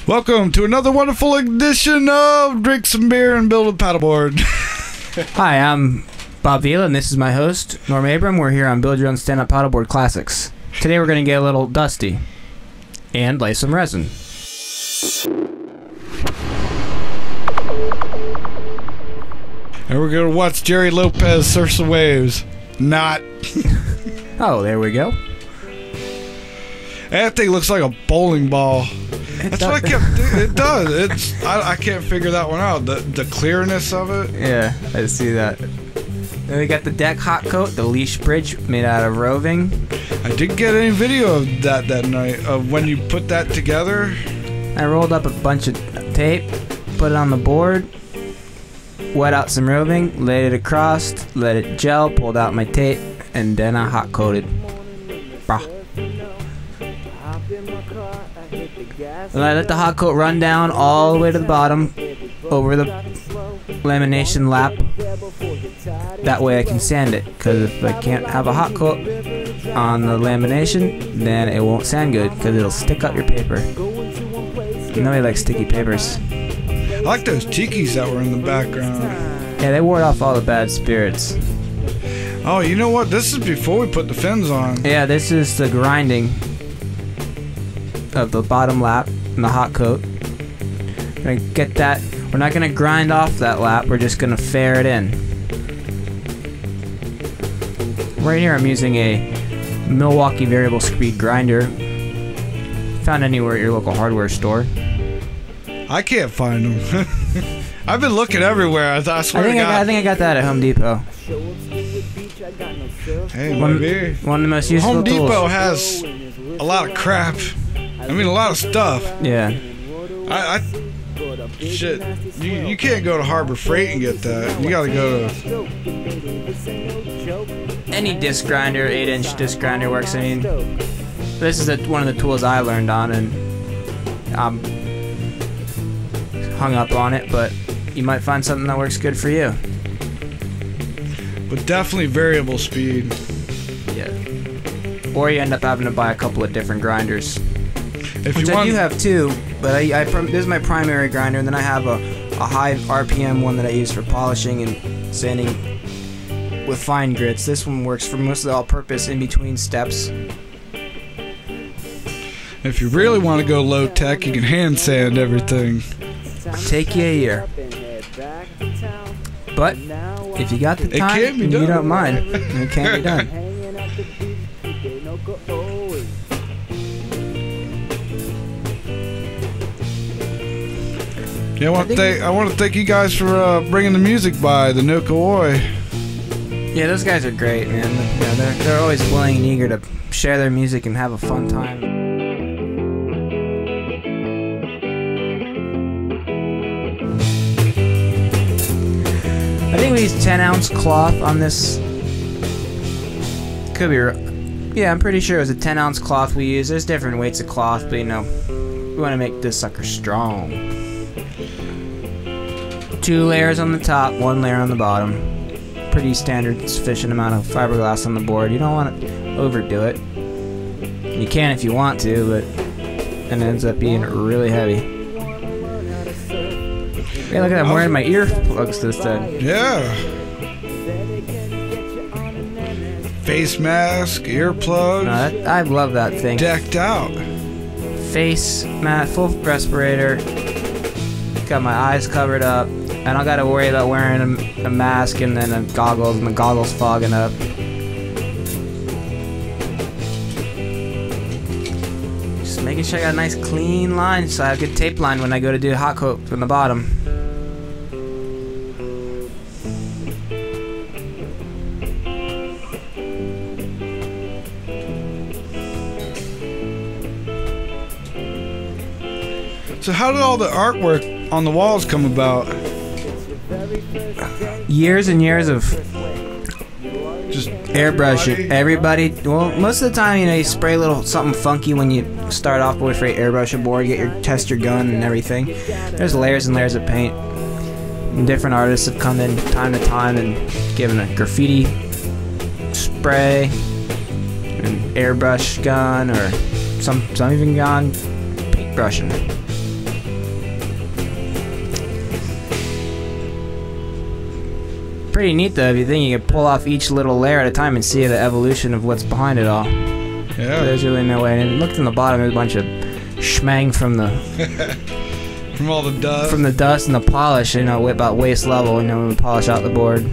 Welcome to another wonderful edition of Drink Some Beer and Build a Paddleboard. Hi, I'm Bob Vila, and this is my host, Norm Abram. We're here on Build Your Own Stand-Up Paddleboard Classics. Today we're going to get a little dusty and lay some resin. And we're going to watch Jerry Lopez surf some waves. Not. Oh, there we go. That thing looks like a bowling ball. That's what I kept thinking. It does. I can't figure that one out. The clearness of it. Yeah, I see that. Then we got the deck hot coat, the leash bridge made out of roving. I didn't get any video of that night, of when you put that together. I rolled up a bunch of tape, put it on the board, wet out some roving, laid it across, let it gel, pulled out my tape, and then I hot coated. Bah. And I let the hot coat run down all the way to the bottom over the lamination lap. That way I can sand it, because if I can't have a hot coat on the lamination, then it won't sand good, because it'll stick up your paper. Nobody likes sticky papers. I like those tikis that were in the background. Yeah, they ward off all the bad spirits. Oh, you know what? This is before we put the fins on. Yeah, this is the grinding of the bottom lap and the hot coat. Gonna get that. We're not gonna grind off that lap. We're just gonna fair it in. Right here, I'm using a Milwaukee variable speed grinder. Found anywhere at your local hardware store. I can't find them. I've been looking everywhere. I swear to God. I think I got that at Home Depot. Hey, One of the most useful Home tools. Depot has a lot of crap. I mean, a lot of stuff. Yeah. Shit. You can't go to Harbor Freight and get that. You gotta go to... Any disc grinder, 8-inch disc grinder works. I mean, this is one of the tools I learned on, and I'm hung up on it, but you might find something that works good for you. But definitely variable speed. Yeah. Or you end up having to buy a couple of different grinders. If Which you I do have too, but this is my primary grinder, and then I have a high RPM one that I use for polishing and sanding with fine grits. This one works for most of the all-purpose in-between steps. If you really want to go low-tech, you can hand sand everything. Take you a year. But if you got the time and you don't mind, it can be done. Yeah, I want to thank you guys for bringing the music by, the Nokawoi. Yeah, those guys are great, man. Yeah, they're always willing and eager to share their music and have a fun time. I think we use 10-ounce cloth on this. Could be yeah, I'm pretty sure it was a 10-ounce cloth we use. There's different weights of cloth, but you know, we want to make this sucker strong. 2 layers on the top, 1 layer on the bottom. Pretty standard, sufficient amount of fiberglass on the board. You don't want to overdo it. You can if you want to, but it ends up being really heavy. Hey, look at that, I'm wearing my earplugs this time. Yeah. Face mask, earplugs. No, I love that thing. Decked out. Face mask, full respirator. Got my eyes covered up. I don't gotta worry about wearing a mask and then the goggles fogging up. Just making sure I got a nice clean line so I have a good tape line when I go to do a hot coat from the bottom. So how did all the artwork on the walls come about? Years and years of Just airbrush it. Everybody, well, most of the time, you know, you spray a little something funky when you start off before you airbrush a board, test your gun and everything. There's layers and layers of paint. And different artists have come in time to time and given a graffiti spray, an airbrush gun, or some even gone paintbrushing. pretty neat though. If you think you could pull off each little layer at a time and see the evolution of what's behind it all. Yeah. There's really no way. And looked in the bottom, there's a bunch of schmang from the from all the dust. From the dust and the polish, you know, about waist level, you know, when we polish out the board.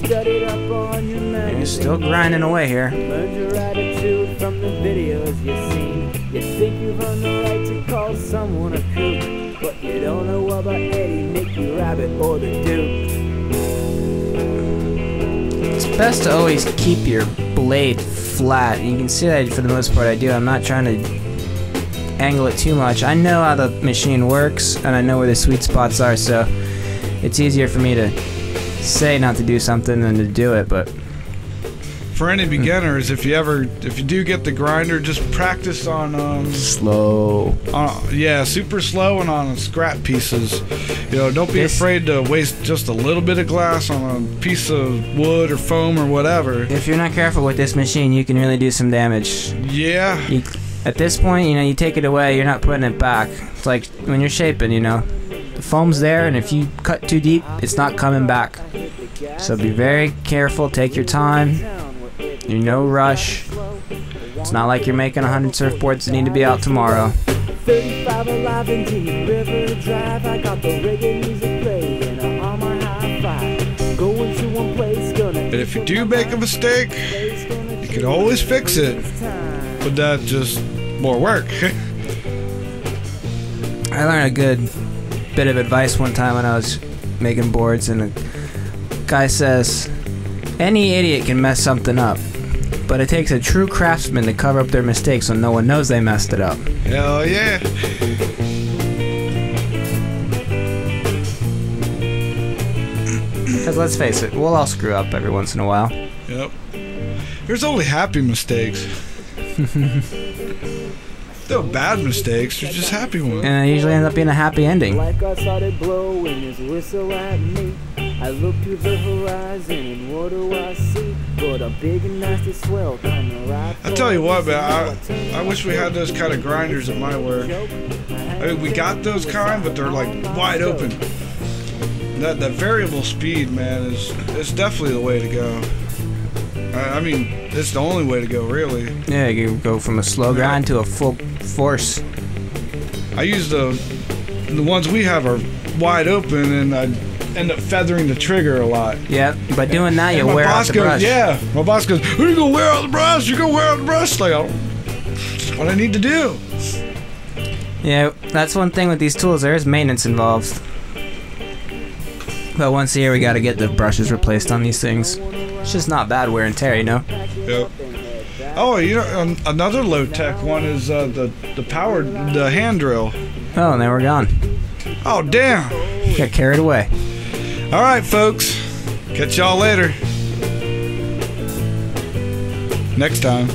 And you're still grinding away here. Learned your attitude from the videos you've seen. You think you've earned the right to call someone a kook, but you don't know about Eddie, Mickey, Rabbit, or the Duke. It's best to always keep your blade flat. You can see that for the most part I do. I'm not trying to angle it too much. I know how the machine works, and I know where the sweet spots are, so it's easier for me to say not to do something than to do it, but... For any beginners, if you do get the grinder, just practice on slow. Yeah, super slow and on scrap pieces. You know, don't be afraid to waste just a little bit of glass on a piece of wood or foam or whatever. If you're not careful with this machine, you can really do some damage. Yeah. At this point, you know, you take it away, you're not putting it back. It's like when you're shaping, you know. The foam's there, and if you cut too deep, it's not coming back. So be very careful, take your time. You're no rush. It's not like you're making 100 surfboards that need to be out tomorrow. 35 alive in Deep River Drive. I got the reggae music playing on my hi-fi. Going to one place, gonna. And if you do make a mistake, you can always fix it. But that's just more work. I learned a good bit of advice one time when I was making boards, and a guy says, any idiot can mess something up, but it takes a true craftsman to cover up their mistakes so no one knows they messed it up. Hell yeah. Because let's face it, we'll all screw up every once in a while. Yep. There's only happy mistakes. No bad mistakes, they're just happy ones. And it usually ends up being a happy ending. Like I started blowing his whistle at me. I look to the horizon and what do I see? But a big and nasty swell coming right. I tell you what, man, I wish we had those kind of grinders at my work. I mean, we got those kind, but they're like wide open. That variable speed, man, is definitely the way to go. I mean, it's the only way to go, really. Yeah, you can go from a slow grind to a full force. I use the ones we have are wide open, and I end up feathering the trigger a lot. Yeah, by doing that, you wear out the brush. Yeah, my boss goes, "Are you gonna wear out the brush? You're gonna wear out the brush." Like, that's what I need to do. Yeah, that's one thing with these tools. There is maintenance involved. But once a year, we got to get the brushes replaced on these things. It's just not bad wear and tear, you know. Yep. Oh, you know, another low-tech one is the hand drill. Oh, and they were gone. Oh, damn. Got carried away. All right, folks. Catch y'all later. Next time.